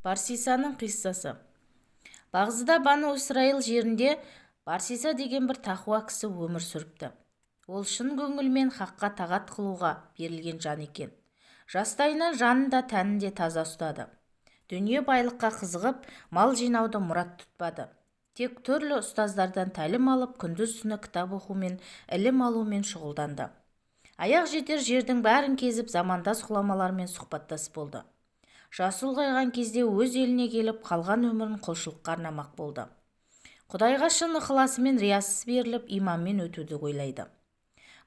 Барсисаның қиссасы. Бағзыда Бану Исраил жерінде Барсиса деген бір тақуа кісі өмір сүріпті. Ол шын көңілмен хаққа тағат қылуға берілген жан екен. Жастайынан жанын да тәнін де таза ұстады. Дүние байлыққа қызығып, мал жинауды мұрат тұтпады. Тек түрлі ұстаздардан тәлім алып, күндіз-түні кітап оқумен, ілім алумен шұғылданды. Аяқ жетер жердің бәрін кезіп, замандас ғұламалармен сұхбаттасып болды. Жасы ұлғайған кезде өз еліне келіп, қалған өмірін құлшылыққа арнамақ болды. Құдайға шын ықыласымен риясыз беріліп, иманмен өтуді ойлайды.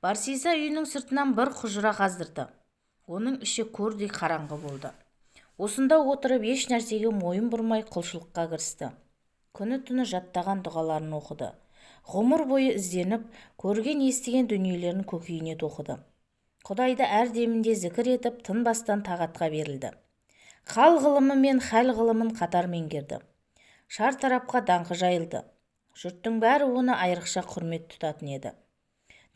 Барсиса үйінің сыртынан бір құжыра қаздырды. Оның іші көрдей қараңғы болды. Осында отырып еш нәрсеге мойын бұрмай құлшылыққа кірісті. Күні-түні жаттаған дұғаларын оқыды. Ғұмыр бойы ізденіп, көрген естіген дүниелерін көкейіне тоқыды. Құдайды әр демінде зікір етіп, тынбастан тағатқа берілді. Хал ғылымы мен хәл ғылымын қатар меңгерді. Шар тарапқа даңқы жайылды. Жұрттың бәрі оны айрықша құрмет тұтатын еді.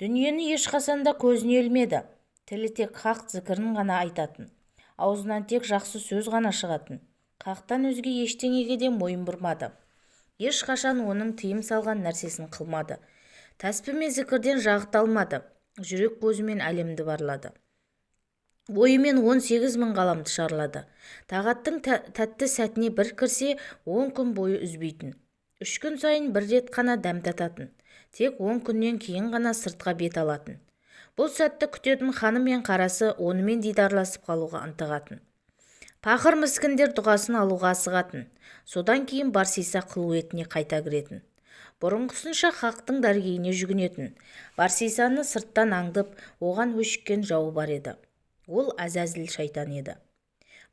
Дүниені ешқасанда көзіне ілмеді. Тілі тек хақ зікірін ғана айтатын. Аузынан тек жақсы сөз ғана шығатын. Хақтан өзге ештеңеге де мойын бұрмады. Ешқашан оның тыйым салған нәрсесін қылмады. Тәспі мен зікірден жағыталмады. Жүрек көзімен әлемді барлады. Ойымен 18.000 ғаламды шарлады. Тағаттың тәтті сәтіне бір кірсе, 10 күн бойы үзбейтін. 3 күн сайын бір рет қана дәм тататын. Тек 10 күннен кейін ғана сыртқа бет алатын. Бұл сәтті күтетін ханы мен қарасы онымен дидарласып қалуға ынтығатын. Пақыр міскіндер дұғасын алуға асығатын. Содан кейін Барсиса қылу етіне қайта кіретін. Бұрынғысынша хақтың дәргейіне жүгінетін. Барсисаны сырттан аңдып, оған өшіккен жауы бар еді. Ол Әзәзіл шайтан еді.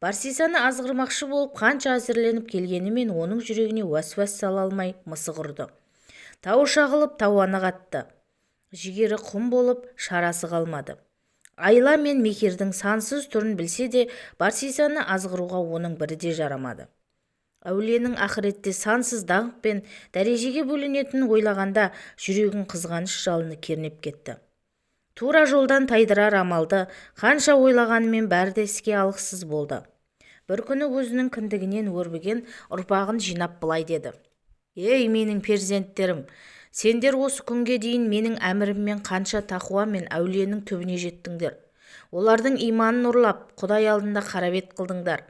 Барсисаны азғырмақшы болып қанша әзірленіп келгенімен оның жүрегіне уәсуәс сала алмай мысық ұрды. Тау шағылып тауаны қатты. Жігері құм болып шарасы қалмады. Айла мен мекердің сансыз түрін білсе де, Барсисаны азғыруға оның бірі де жарамады. Әулиенің ақыретте сансыз даңқ пен дәрежеге бөленетінін ойлағанда жүрегін қызғаныш жалыны кернеп кетті. Тура жолдан тайдырар амалды қанша ойлағанымен бәрі де іске алғысыз болды. Бір күні өзінің кіндігінен өрбіген ұрпағын жинап былай деді: «Ей, менің перзенттерім, сендер осы күнге дейін менің әміріммен қанша тақуа мен әулиенің түбіне жеттіңдер. Олардың иманын ұрлап, Құдай алдында қарабет қылдыңдар.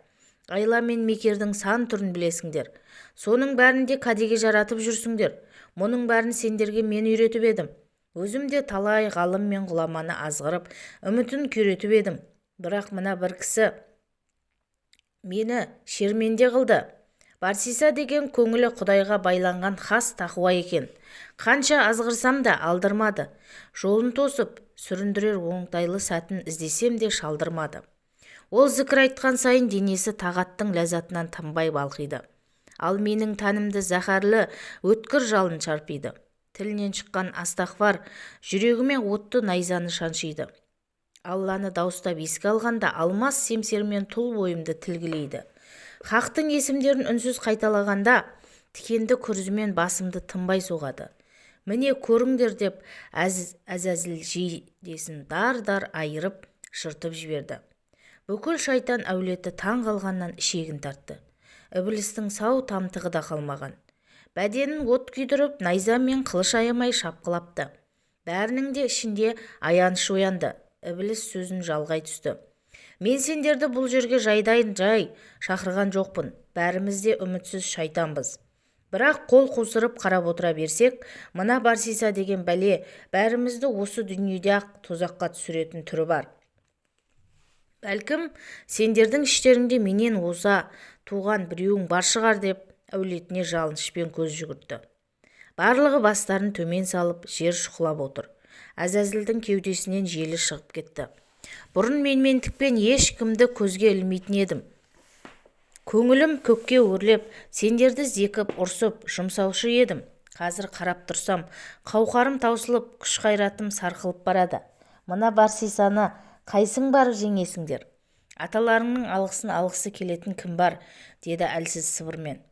Айла мен мекердің сан түрін білесіңдер. Соның бәрінде кәдеге жаратып жүрсіңдер. Мұның бәрін сендерге мен үйретіп едім. Өзім де талай ғалым мен ғұламаны азғырып, үмітін күйретіп едім. Бірақ мына бір кісі мені шерменде қылды. Барсиса деген көңілі Құдайға байланған хас тақуа екен. Қанша азғырсам да алдырмады. Жолын тосып, сүріндірер оңтайлы сәтін іздесем де шалдырмады. Ол зікір айтқан сайын денесі тағаттың ләззатынан тынбай балқиды. Ал менің тәнімді зәһәрлі өткір жалын шарпиды. Тілінен шыққан астағфар жүрегіме отты найзаны шаншиды. Алланы дауыстап еске алғанда алмас семсермен тұл бойымды тілгілейді. Хақтың есімдерін үнсіз қайталағанда тікенді күрзімен басымды тынбай соғады. Міне көріңдер деп Әзәзіл жейдесін дар-дар айырып шыртып жіберді. Бүкіл шайтан әулеті таң қалғаннан ішегін тартты. Іблістің сау тамтығы да қалмаған. Бәденін от күйдіріп, найза мен қылыш аямай шапқылапты. Бәрінің де ішінде аяныш оянды. Ібліс сөзін жалғай түсті: «Мен сендерді бұл жерге жайдан жай шақырған жоқпын. Бәріміз де үмітсіз шайтанбыз. Бірақ қол қусырып қарап отыра берсек, мына Барсиса деген бәле бәрімізді осы дүниеде-ақ тозаққа түсіретін түрі бар. Бәлкім, сендердің іштеріңде менен оза туған біреуің бар шығар» деп әулетіне жалынышпен көз жүгіртті. Барлығы бастарын төмен салып, жер шұқылап отыр. Әзәзілдің кеудесінен желі шығып кетті. Бұрын менмендікпен ешкімді көзге ілмейтін едім. Көңілім көкке өрлеп, сендерді зекіп, ұрсып, жұмсаушы едім. Қазір қарап тұрсам, қауқарым таусылып, күш-қайратым сарқылып барады. Мына Барсисаны қайсың бар жеңесіңдер? Аталарыңның алғысын алғысы келетін кім бар? Деді әлсіз сыбырмен.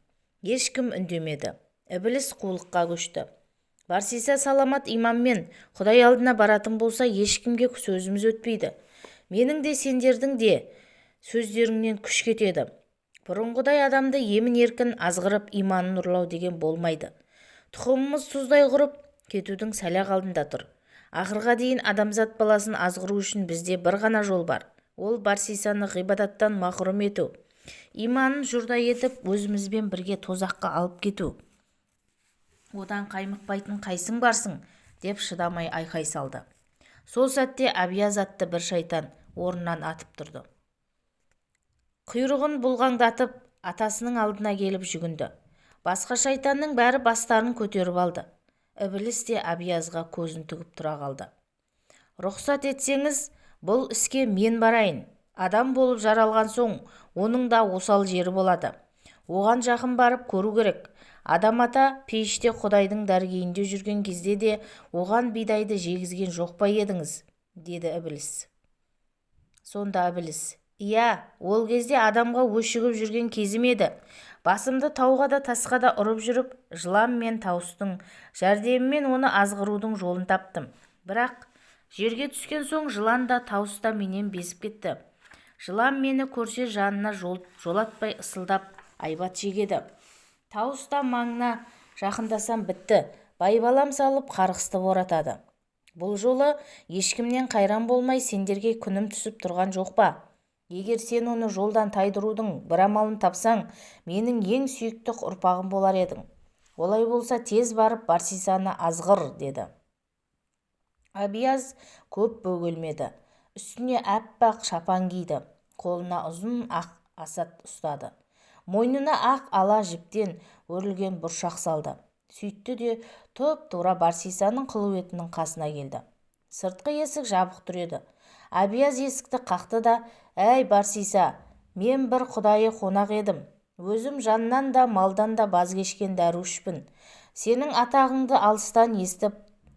Ешкім үндемеді. Ібліс қулыққа көшті. Барсиса саламат иманмен Құдай алдына баратын болса, ешкімге сөзіміз өтпейді. Менің де сендердің де сөздеріңнен күш кетеді. Бұрынғыдай адамды емін-еркін азғырып иманын ұрлау деген болмайды. Тұқымымыз тұздай құрып кетудің сәл-ақ алдында тұр. Ақырға дейін адамзат баласын азғыру үшін бізде бір ғана жол бар. Ол Барсисаны ғибадаттан махрұм ету. Иманын жұрда етіп, өзімізбен бірге тозаққа алып кету. Одан қаймықпайтын қайсың барсың, деп шыдамай айқай салды. Сол сәтте Абияз атты бір шайтан орнынан атып тұрды. Құйрығын бұлғаңдатып, атасының алдына келіп жүгінді. Басқа шайтанның бәрі бастарын көтеріп алды. Ібіліс те Абиязға көзін тігіп тұра қалды. Рұқсат етсеңіз, бұл іске мен барайын. Адам болып жаралған соң, оның да осал жері болады. Оған жақын барып көру керек. Адам ата пейіште Құдайдың дәргейінде жүрген кезде де оған бидайды жегізген жоқ па едіңіз, деді Ібіліс. Сонда Ібіліс: «Иә, ол кезде адамға өшігіп жүрген кезім еді. Басымды тауға да тасқа да ұрып жүріп, жылан мен тауыстың жәрдемімен оны азғырудың жолын таптым. Бірақ жерге түскен соң жылан да тауыс та менен безіп кетті. Жылан мені көрсе жанына жолатпай ысылдап айбат шегеді. Тауыс та маңына жақындасам бітті, байбалам салып қарғысты боратады. Бұл жолы ешкімнен қайран болмай сендерге күнім түсіп тұрған жоқ па? Егер сен оны жолдан тайдырудың бір амалын тапсаң, менің ең сүйікті ұрпағым болар едің. Олай болса тез барып Барсисаны азғыр», деді. Абияз көп бөгелмеді. Үстіне әппақ шапан киді. Қолына ұзын ақ асат ұстады. Мойнына ақ ала жіптен өрілген бұршақ салды. Сөйтті де тұп-тура Барсисаның қылуетінің қасына келді. Сыртқы есік жабық тұр еді. Абияз есікті қақты да: «Әй Барсиса, мен бір құдайы қонақ едім. Өзім жаннан да малдан да баз кешкен дәруішпін. Сенің атағыңды алыстан естіп,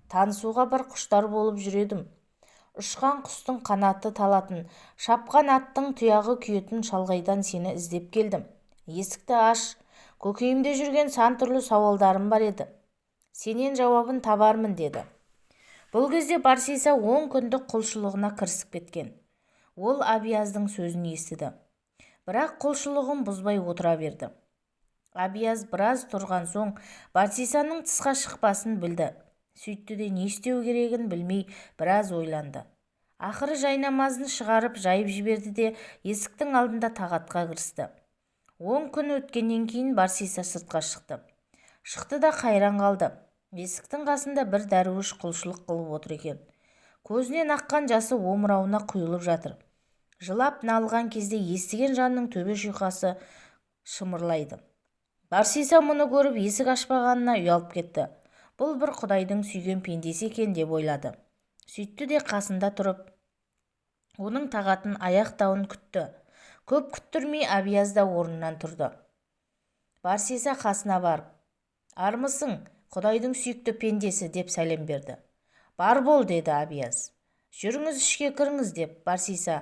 танысуға бір құштар болып жүредім. Ұшқан құстың қанаты талатын, шапқан аттың тұяғы күйетін шалғайдан сені іздеп келдім. Есікті аш, көкейімде жүрген сан түрлі сауалдарым бар еді. Сенен жауабын табармын», деді. Бұл кезде Барсиса 10 күндік құлшылығына кірісіп кеткен. Ол Абияздың сөзін естіді. Бірақ құлшылығын бұзбай отыра берді. Абияз біраз тұрған соң Барсисаның тысқа шықпасын білді. Сөйтті де не істеу керегін білмей біраз ойланды. Ақыры жайнамазын шығарып жайып жіберді де есіктің алдында тағатқа кірісті. 10 күн өткеннен кейін Барсиса сыртқа шықты. Шықты да қайран қалды. Есіктің қасында бір дәруіш құлшылық қылып отыр екен. Көзінен аққан жасы омырауына құйылып жатыр. Жылап налған кезде естіген жанның төбе шүйқасы шымырлайды. Барсиса мұны көріп есік ашпағанына ұялып кетті. Бұл бір Құдайдың сүйген пендесі екен деп ойлады. Сөйтті де қасында тұрып, оның тағатын аяқтауын күтті. Көп күттірмей Абияз да орнынан тұрды. Барсиса қасына барып: «Армысың, Құдайдың сүйікті пендесі», деп сәлем берді. «Бар бол», деді Абияз. «Жүріңіз ішке кіріңіз», деп Барсиса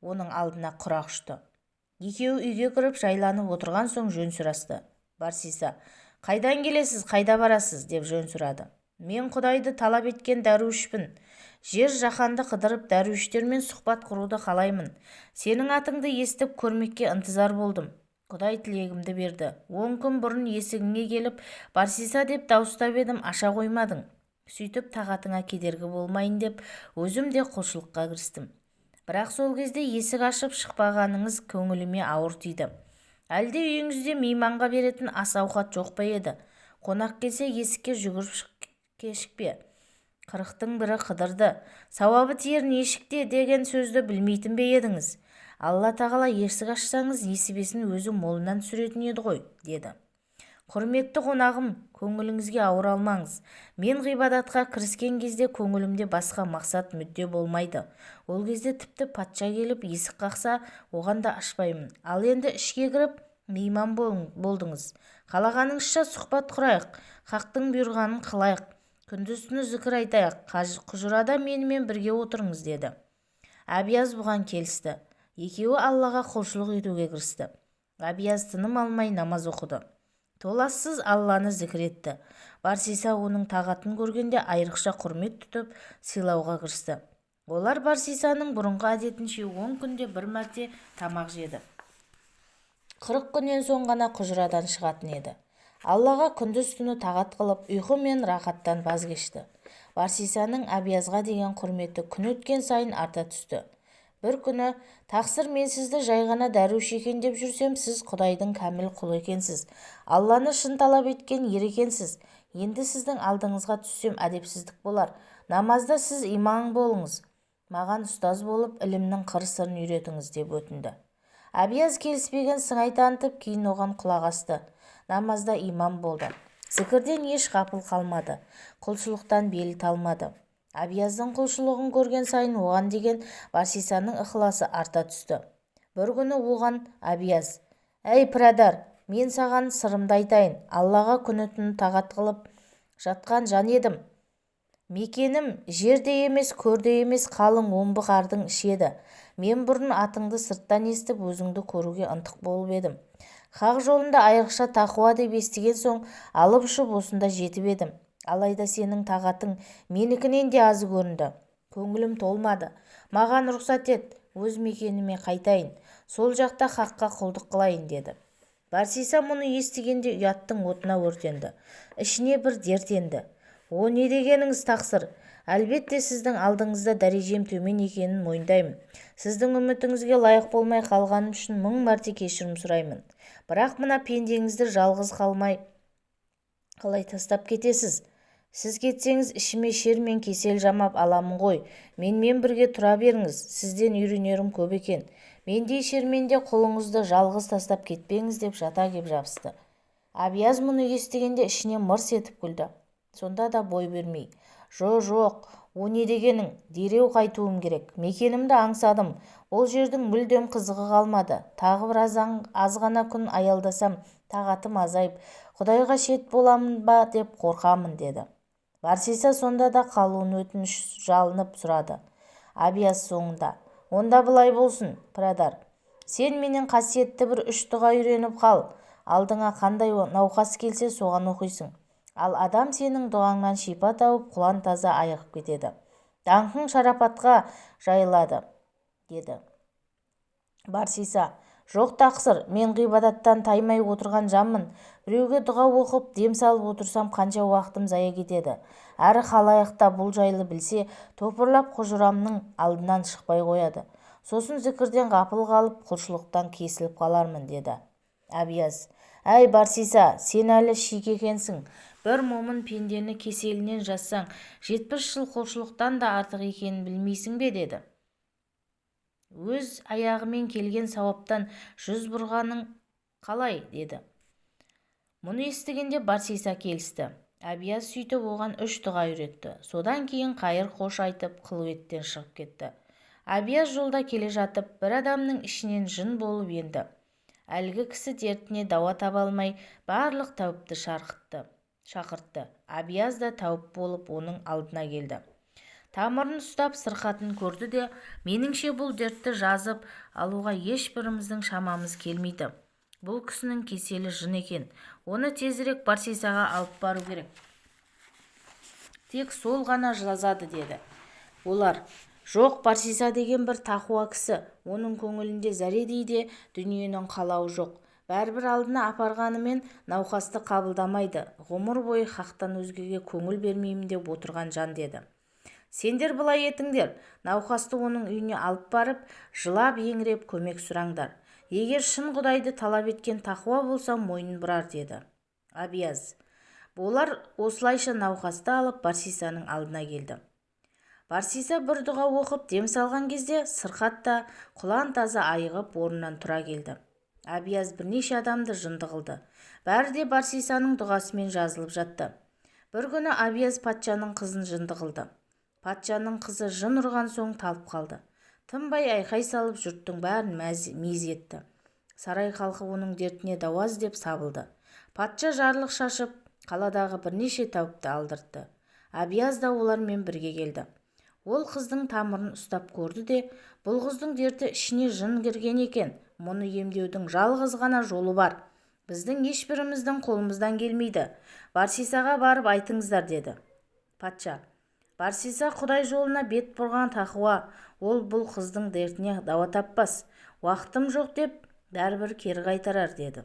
оның алдына құрақ ұшты. Екеуі үйге кіріп жайланып отырған соң жөн сұрасты. Барсиса: «Қайдан келесіз, қайда барасыз?» деп жөн сұрады. «Мен Құдайды талап еткен дәруішпін. Жер жаһанды қыдырып дәруіштермен сұхбат құруды қалаймын. Сенің атыңды естіп көрмекке ынтызар болдым. Құдай тілегімді берді. 10 күн бұрын есігіңе келіп, Барсиса деп дауыстап едім, аша қоймадың. Сөйтіп тағатыңа кедергі болмайын деп өзім де құлшылыққа кірістім. Бірақ сол кезде есік ашып шықпағаныңыз көңіліме ауыр тиді. Әлде үйіңізде мейманға беретін ас ауқат жоқ па еді? Қонақ келсе есікке жүгіріп кешікпе. Қырықтың бірі қыдырды, сауабы тиер нешікте деген сөзді білмейтін бе едіңіз? Алла тағала есік ашсаңыз несібесін өзі молынан түсіретін еді ғой», деді. «Құрметті қонағым, көңіліңізге ауыр алмаңыз. Мен ғибадатқа кіріскен кезде көңілімде басқа мақсат мүдде болмайды. Ол кезде тіпті патша келіп есік қақса, оған да ашпаймын. Ал енді ішке кіріп мейман болдыңыз. Қалағаныңызша сұхбат құрайық, хақтың бұйырғанын қылайық. Күндіз-түні зікір айтайық. Құжырада менімен бірге отырыңыз», деді. Абияз бұған келісті. Екеуі Аллаға құлшылық етуге кірісті. Абияз тыным алмай намаз оқыды. Толассыз Алланы зікір етті. Барсиса оның тағатын көргенде айрықша құрмет тұтып сыйлауға кірісті. Олар Барсисаның бұрынғы әдетінше 10 күнде бір мәрте тамақ жеді. 40 күннен соң ғана құжырадан шығатын еді. Аллаға күндіз-түні тағат қылып, ұйқы мен рахаттан баз кешті. Барсисаның Абиязға деген құрметі күн өткен сайын арта түсті. Бір күні: «Тақсыр, мен сізді жай ғана дәруіш екен деп жүрсем, сіз Құдайдың кәміл құлы екенсіз. Алланы шын талап еткен ер екенсіз. Енді сіздің алдыңызға түссем әдепсіздік болар. Намазда сіз имам болыңыз. Маған ұстаз болып, ілімнің қыр-сырын үйретіңіз», деп өтінді. Абияз келіспеген сыңай танытып, кейін оған құлақ асты. Намазда имам болды. Зікірден еш ғапыл қалмады. Құлшылықтан белі талмады. Абияздың құлшылығын көрген сайын оған деген Барсисаның ықыласы арта түсті. Бір күні оған Абияз: «Әй пірадар, мен саған сырымды айтайын. Аллаға күні-түні тағат қылып жатқан жан едім. Мекенім жерде емес, көрде емес, қалың омбы қардың іші еді. Мен бұрын атыңды сырттан естіп, өзіңді көруге ынтық болып едім. Хақ жолында айрықша тақуа деп естіген соң, алып ұшып осында жетіп едім. Алайда сенің тағатың менікінен де азы көрінді. Көңілім толмады. Маған рұқсат ет, өз мекеніме қайтайын. Сол жақта хаққа құлдық қылайын», деді. Барсиса мұны естігенде ұяттың отына өртенді. Ішіне бір дерт енді. «О, не дегеніңіз, тақсыр? Әлбетте сіздің алдыңызда дәрежем төмен екенін мойындаймын. Сіздің үмітіңізге лайық болмай қалғаным үшін мың мәрте кешірім сұраймын. Бірақ мына пендеңізді жалғыз қалай тастап кетесіз? Сіз кетсеңіз, ішіме шер мен кесел жамап аламын ғой. Менімен бірге тұра беріңіз. Сізден үйренерім көп екен. Мендей шерменде құлыңызды жалғыз тастап кетпеңіз», деп жата кеп жабысты. Абияз мұны естігенде ішіне мырс етіп күлді. Сонда да бой бермей: «Жоқ, о не дегенің? Дереу қайтуым керек. Мекенімді аңсадым. Ол жердің мүлдем қызығы қалмады. Тағы бір аз ғана күн аялдасам, тағатым азайып, Құдайға шет боламын ба деп қорқамын», деді. Барсиса сонда да қалуын өтініш жалынып сұрады. Абияз соңында: «Онда былай болсын, пірадар. Сен менен қасиетті бір 3 дұға үйреніп қал. Алдыңа қандай науқас келсе соған оқисың. Ал адам сенің дұғаңнан шипа тауып, құлан таза айығып кетеді. Даңқың шарапатқа жайылады», деді. Барсиса: «Жоқ тақсыр, мен ғибадаттан таймай отырған жанмын. Біреуге дұға оқып, дем салып отырсам қанша уақытым зая кетеді. Әрі халайықта бұл жайлы білсе, топырлап құжырамның алдынан шықпай қояды. Сосын зікірден ғапыл қалып, құлшылықтан кесіліп қалармын», деді. Абияз: «Әй Барсиса, сен әлі шик екенсің. Бір момын пендені кеселінен жазсаң, 70 жыл құлшылықтан да артық екенін білмейсің бе?» деді. «Өз аяғымен келген сауаптан 100 бұрғаның қалай?» деді. Мұны естігенде Барсиса келісті. Абияз сөйтіп оған 3 дұға үйретті. Содан кейін қайыр-қош айтып, қылуеттен шығып кетті. Абияз жолда келе жатып, бір адамның ішінен жын болып енді. Әлгі кісі дертіне дауа таба алмай, барлық тәуіпті шақыртты. Абияз да тәуіп болып оның алдына келді. Тамырын ұстап сырқатын көрді де: «Меніңше бұл дертті жазып алуға ешбіріміздің шамамыз келмейді. Бұл кісінің кеселі жын екен. Оны тезірек Барсисаға алып бару керек. Тек сол ғана жазады», деді. Олар: «Жоқ, Барсиса деген бір тақуа кісі. Оның көңілінде зәредей де дүниенің қалауы жоқ. Бәрібір алдына апарғанымен науқасты қабылдамайды. Ғұмыр бойы хақтан өзгеге көңіл бермеймін деп отырған жан», деді. «Сендер былай етіңдер. Науқасты оның үйіне алып барып, жылап еңіреп көмек сұраңдар. Егер шын Құдайды талап еткен тақуа болса, мойнын бұрар», деді. Абияз. Олар осылайша науқасты алып Барсисаның алдына келді. Барсиса бір дұға оқып дем салған кезде сырқат та құлан таза айығып орнынан тұра келді. Абияз бірнеше адамды жынды қылды. Бәрі де Барсисаның дұғасымен жазылып жатты. Бір күні Абияз патшаның қызын жынды қылды. Патшаның қызы жын ұрған соң талып қалды. Тынбай айқай салып жұрттың бәрін мез етті. Сарай халқы оның дертіне дауа іздеп сабылды. Патша жарлық шашып, қаладағы бірнеше тәуіпті алдыртты. Абияз да олармен бірге келді. Ол қыздың тамырын ұстап көрді де: «Бұл қыздың дерті ішіне жын кірген екен. Мұны емдеудің жалғыз ғана жолы бар. Біздің ешбіріміздің қолымыздан келмейді. Барсисаға барып айтыңыздар», деді. Патша: «Барсиса Құдай жолына бет бұрған тақуа. Ол бұл қыздың дертіне дауа таппас. Уақытым жоқ деп бәрібір кері қайтарар, деді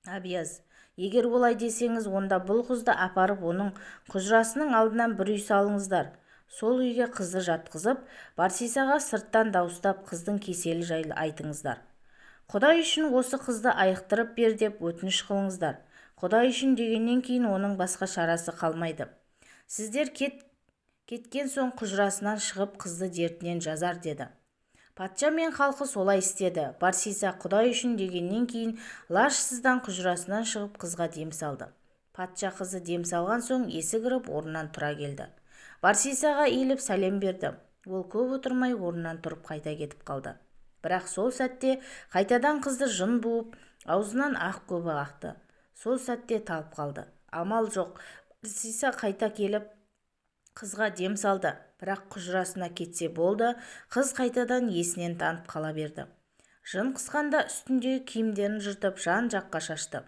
Абияз. Егер олай десеңіз, онда бұл қызды апарып оның құжырасының алдынан бір үй салыңыздар. Сол үйге қызды жатқызып, Барсисаға сырттан дауыстап қыздың кеселі жайлы айтыңыздар. Құдай үшін осы қызды айықтырып бер деп өтініш қылыңыздар. Құдай үшін дегеннен кейін оның басқа шарасы қалмайды. Сіздер кеткен соң құжырасынан шығып қызды дертінен жазар, деді. Патша мен халқы солай істеді. Барсиса Құдай үшін дегеннен кейін лажсыздан құжырасынан шығып қызға дем салды. Патша қызы дем салған соң есі кіріп орнынан тұра келді. Барсисаға иіліп сәлем берді. Ол көп отырмай орнынан тұрып қайта кетіп қалды. Бірақ сол сәтте қайтадан қызды жын буып, аузынан ақ көбі ақты. Сол сәтте талып қалды. Амал жоқ. Барсиса қайта келіп қызға дем салды. Бірақ құжырасына кетсе болды, қыз қайтадан есінен танып қала берді. Жын қысқанда үстіндегі киімдерін жыртып жан-жаққа шашты.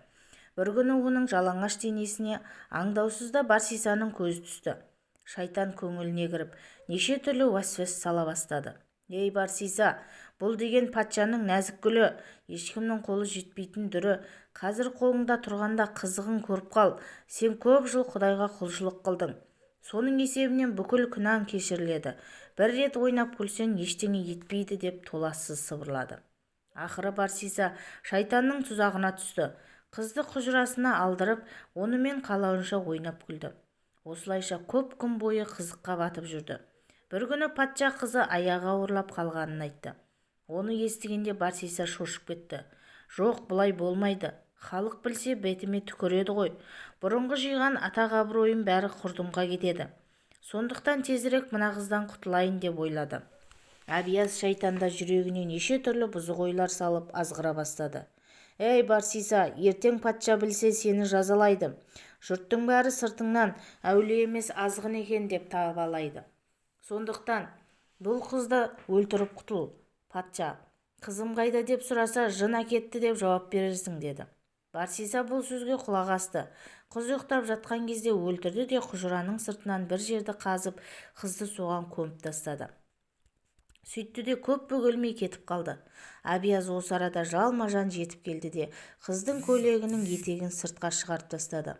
Бір күні оның жалаңаш денесіне аңдаусызда Барсисаның көзі түсті. Шайтан көңіліне кіріп, неше түрлі уәсуәс сала бастады. Ей Барсиса, бұл деген патшаның нәзік гүлі, ешкімнің қолы жетпейтін дүрі. Қазір қолыңда тұрғанда қызығын көріп қал. Сен көп жыл Құдайға құлшылық қылдың. Соның есебінен бүкіл күнәң кешіріледі. Бір рет ойнап күлсең ештеңе етпейді, деп толассыз сыбырлады. Ақыры Барсиса шайтанның тұзағына түсті. Қызды құжырасына алдырып, онымен қалауынша ойнап күлді. Осылайша көп күн бойы қызыққа батып жүрді. Бір күні патша қызы аяғы ауырлап қалғанын айтты. Оны естігенде Барсиса шошып кетті. Жоқ, бұлай болмайды. Халық білсе бетіме түкіреді ғой. Бұрынғы жиған атақ-абыройым бәрі құрдымға кетеді. Сондықтан тезірек мына қыздан құтылайын деп ойлады. Абияз шайтанда жүрегіне неше түрлі бұзық ойлар салып азғыра бастады. Ей Барсиса, ертең патша білсе сені жазалайды. Жұрттың бәрі сыртыңнан әулие емес азғын екен деп табалайды. Сондықтан бұл қызды өлтіріп құтыл. Патша, қызым қайда деп сұраса, жын әкетті деп жауап берерсің, деді. Барсиса бұл сөзге құлақ асты. Қыз ұйықтап жатқан кезде өлтірді де құжыраның сыртынан бір жерді қазып, қызды соған көміп тастады. Сөйтті де көп бөгелмей кетіп қалды. Абияз осы арада жалма-жан жетіп келді де қыздың көйлегінің етегін сыртқа шығарып тастады.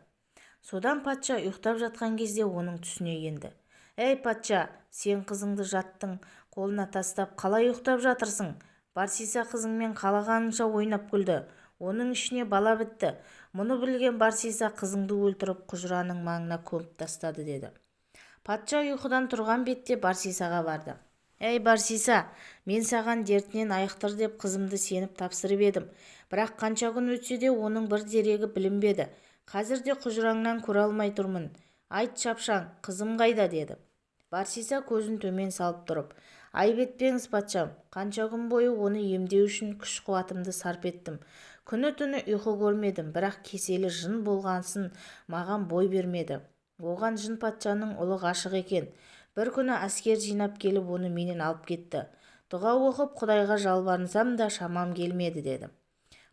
Содан патша ұйықтап жатқан кезде оның түсіне енді. Ей патша, сен қызыңды жаттың қолына тастап қалай ұйықтап жатырсың? Барсиса қызыңмен қалағанынша ойнап күлді. Оның ішіне бала бітті. Мұны білген Барсиса қызыңды өлтіріп құжыраның маңына көміп тастады, деді. Патша ұйқыдан тұрған бетте Барсисаға барды. Ей Барсиса, мен саған дертінен айықтыр деп қызымды сеніп тапсырып едім. Бірақ қанша күн өтсе де оның бір дерегі білінбеді. Қазір де құжыраңнан көре алмай тұрмын. Айт шапшаң, қызым қайда, деді. Барсиса көзін төмен салып тұрып, айып етпеңіз патшам, қанша күн бойы оны емдеу үшін күш-қуатымды сарп еттім. Күні-түні ұйқы көрмедім, бірақ кеселі жын болғансын маған бой бермеді. Оған жын патшаның ұлы ғашық екен. Бір күні әскер жинап келіп оны менен алып кетті. Дұға оқып Құдайға жалбарынсам да шамам келмеді, деді.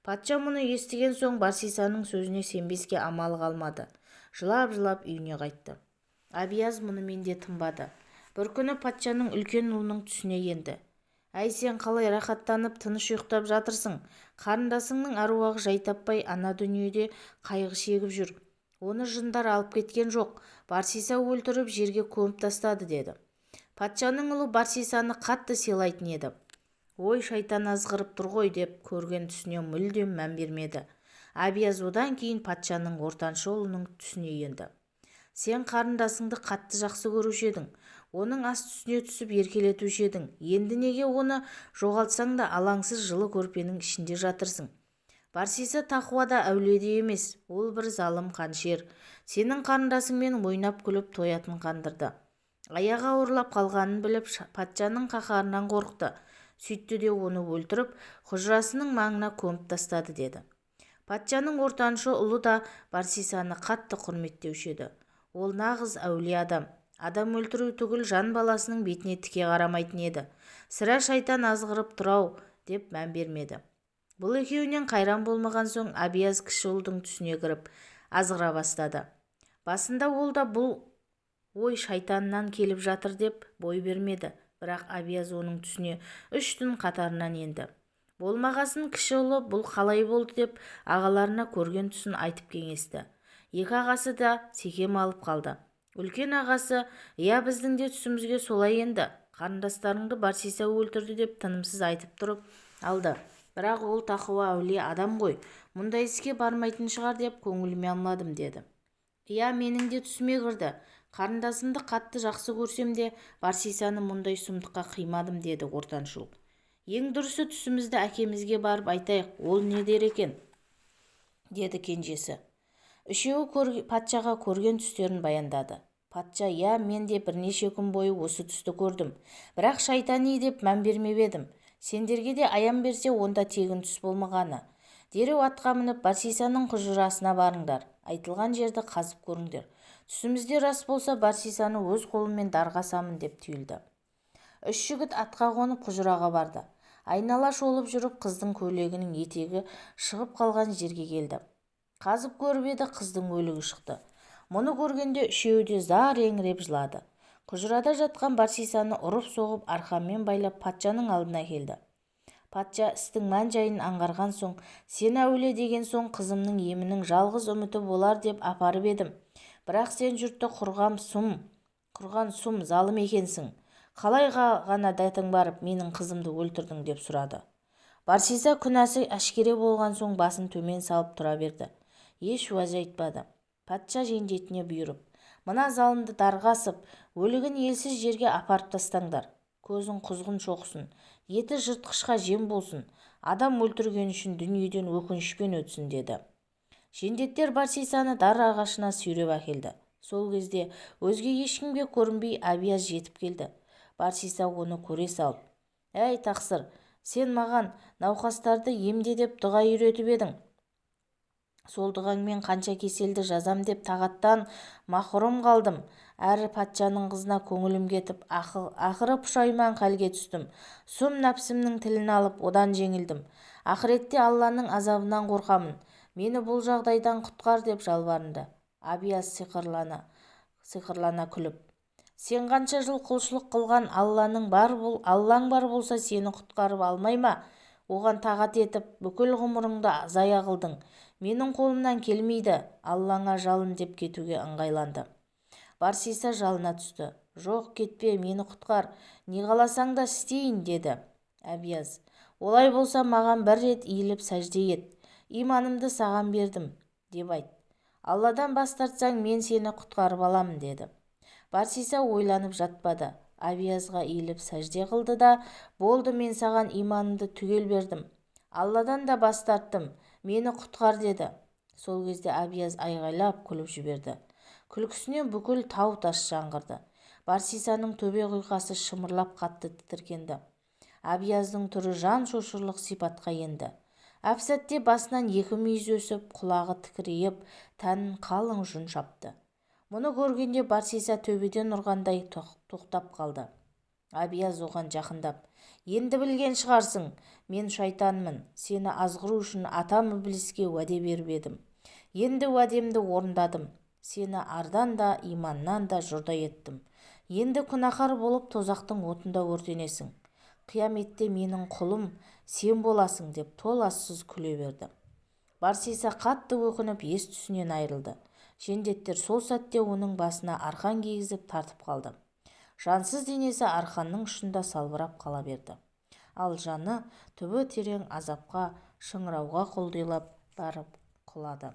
Патша мұны естіген соң Барсисаның сөзіне сенбеске амалы қалмады. Жылап-жылап үйіне қайтты. Абияз мұнымен де тынбады. Бір күні патшаның үлкен ұлының түсіне енді. Әй, сен қалай рахаттанып тыныш ұйықтап жатырсың? Қарындасыңның аруағы жай таппай ана дүниеде қайғы шегіп жүр. Оны жындар алып кеткен жоқ. Барсиса өлтіріп жерге көміп тастады, деді. Патшаның ұлы Барсисаны қатты сыйлайтын еді. Ой, шайтан азғырып тұр ғой деп көрген түсіне мүлдем мән бермеді. Абияз одан кейін патшаның ортаншы ұлының түсіне енді. Сен қарындасыңды қатты жақсы көруші едің. Оның ас-түсіне түсіп еркелетуші едің. Енді неге оны жоғалтсаң да алаңсыз жылы көрпенің ішінде жатырсың? Барсиса тақуада әулиеде емес, ол бір залым қаншер. Сенің қарындасыңмен ойнап күліп тоятын қандырды. Аяғы ауырлап қалғанын біліп патшаның қаһарынан қорықты. Сөйтті де оны өлтіріп, құжырасының маңына көміп тастады, деді. Патшаның ортаншы ұлы да Барсисаны қатты құрметтеуші еді. Ол нағыз әулие адам. Адам өлтіру түгіл жан баласының бетіне тіке қарамайтын еді. Сірә шайтан азғырып тұрау деп мән бермеді. Бұл екеуінен қайран болмаған соң Абияз кіші ұлдың түсіне кіріп азғыра бастады. Басында ол да бұл ой шайтаннан келіп жатыр деп бой бермеді. Бірақ Абияз оның түсіне 3 түн қатарынан енді. Болмағасын кіші ұлы бұл қалай болды деп ағаларына көрген түсін айтып кеңесті. Екі ағасы да секем алып қалды. Үлкен ағасы: «Иә, біздің де түсімізге солай енді. Қарындастарыңды Барсиса өлтірді» деп тынымсыз айтып тұрып алды. Бірақ ол тақуа әулие адам ғой, мұндай іске бармайтын шығар деп көңіліме алмадым деді. «Иә, менің де түсіме кірді. Қарындасымды қатты жақсы көрсем де Барсисаны мұндай сұмдыққа қимадым» деді ортаншыл. «Ең дұрысы түсімізді әкемізге барып айтайық, ол не дер екен?» деді кенжесі. Үшеуі патшаға көрген түстерін баяндады. Патша: «Я, мен де бірнеше күн бойы осы түсті көрдім. Бірақ шайтани деп мән бермеп едім. Сендерге де аян берсе, онда тегін түс болмағаны. Дереу атқа мініп Барсисаның құжырасына барыңдар. Айтылған жерді қазып көріңдер. Түсімізде рас болса, Барсисаны өз қолыммен дарға асамын» деп түйілді. Үш жігіт атқа қонып құжыраға барды. Айнала шолып жүріп қыздың көйлегінің етегі шығып қалған жерге келді. Қазып көріп еді, қыздың өлігі шықты. Мұны көргенде үшеуі де зар еңіреп жылады. Құжырада жатқан Барсисаны ұрып-соғып арқанмен байлап патшаның алдына келді. Патша істің мән-жайын аңғарған соң: «Сен әулие деген соң қызымның емінің жалғыз үміті болар деп апарып едім. Бірақ сен жұртты құрған сұм залым екенсің. Қалай ғана дәтің барып менің қызымды өлтірдің?» деп сұрады. Барсиса күнәсі әшкере болған соң басын төмен салып тұра берді. Еш уәж айтпады. Патша жендетіне бұйырып: «Мына залымды дарға асып, өлігін елсіз жерге апарып тастаңдар. Көзін құзғын шоқсын, еті жыртқышқа жем болсын, адам өлтірген үшін дүниеден өкінішпен өтсін» деді. Жендеттер Барсисаны дар ағашына сүйреп әкелді. Сол кезде өзге ешкімге көрінбей Абияз жетіп келді. Барсиса оны көре салып: «Әй тақсыр, сен маған науқастарды емде деп дұға үйретіп едің. Сол дұғаңмен қанша кеселді жазам деп тағаттан махрұм қалдым. Әрі патшаның қызына көңілім кетіп, ақыры пұшайман халге түстім. Сұм нәпсімнің тілін алып, одан жеңілдім. Ақыретте Алланың азабынан қорқамын. Мені бұл жағдайдан құтқар» деп жалбарынды. Абияз сиқырлана күліп: «Сен қанша жыл құлшылық қылған Аллаң бар болса, сені құтқарып алмай ма? Оған тағат етіп, бүкіл ғұмырыңды зая қылдың. Менің қолымнан келмейді, Аллаңа жалын» деп кетуге ыңғайланды. Барсиса жалына түсті. «Жоқ, кетпе, мені құтқар, не қаласаң да істейін» деді. Абияз: «Олай болса, маған бір рет иіліп сәжде ет. Иманымды саған бердім деп айт. Алладан бас тартсаң, мен сені құтқарып аламын» деді. Барсиса ойланып жатпады. Абиязға иіліп сәжде қылды да: «Болды, мен саған иманымды түгел бердім. Алладан да бас тарттым. Мені құтқар» деді. Сол кезде Абияз айғайлап күліп жіберді. Күлкісінен бүкіл тау-тас жаңғырды. Барсисаның төбе құйқасы шымырлап қатты тітіркенді. Абияздың түрі жан шошырлық сипатқа енді. Әп-сәтте басынан екі мүйіз өсіп, құлағы тікірейіп, тәнін қалың жүн шапты. Мұны көргенде Барсиса төбеден ұрғандай тоқтап қалды. Абияз оған жақындап: «Енді білген шығарсың, мен шайтанмын. Сені азғыру үшін атам Иблиске уәде беріп едім. Енді уәдемді орындадым. Сені ардан да, иманнан да жұрда еттім. Енді күнәһар болып тозақтың отында өртенесің. Қияметте менің құлым сен боласың» деп толассыз күле берді. Барсиса қатты өкініп ес-түсінен айырылды. Жендеттер сол сәтте оның басына арқан кигізіп тартып қалды. Жансыз денесі арқанның ұшында салбырап қала берді. Ал жаны түбі терең азапқа, шыңырауға құлдилап барып құлады.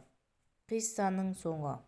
Қиссаның соңы.